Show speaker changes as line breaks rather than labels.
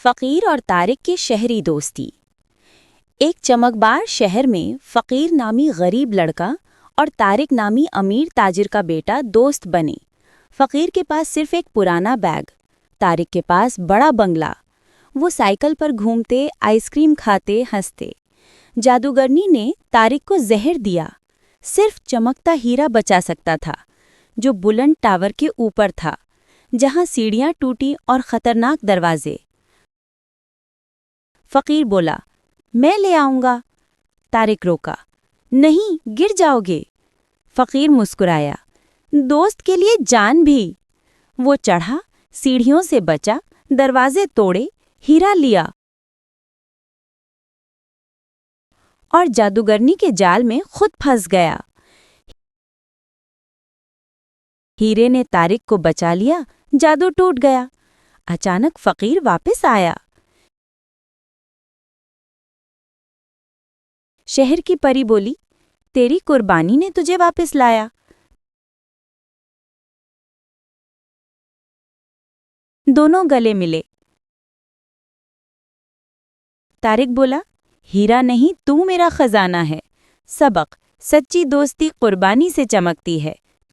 فقیر اور طارق کی شہری دوستی۔ ایک چمکبار شہر میں فقیر نامی غریب لڑکا اور طارق نامی امیر تاجر کا بیٹا دوست بنے۔ فقیر کے پاس صرف ایک پرانا بیگ، طارق کے پاس بڑا بنگلہ۔ وہ سائیکل پر گھومتے، آئس کریم کھاتے، ہنستے۔ جادوگرنی نے طارق کو زہر دیا۔ صرف چمکتا ہیرا بچا سکتا تھا، جو بلند ٹاور کے اوپر تھا، جہاں سیڑھیاں ٹوٹی اور خطرناک دروازے۔ فقیر بولا، میں لے آؤں گا۔ طارق روکا، نہیں، گر جاؤ گے۔ فقیر مسکرایا، دوست کے لیے جان بھی۔ وہ چڑھا، سیڑھیوں سے بچا، دروازے توڑے، ہیرا لیا اور جادوگرنی کے جال میں خود پھنس گیا۔ ہیرے نے طارق کو بچا لیا، جادو ٹوٹ گیا۔ اچانک فقیر واپس آیا۔ شہر کی پری بولی، تیری قربانی نے تجھے واپس لایا۔ دونوں گلے ملے۔ طارق بولا، ہیرا نہیں، تو میرا خزانہ ہے۔ سبق: سچی دوستی قربانی سے چمکتی ہے۔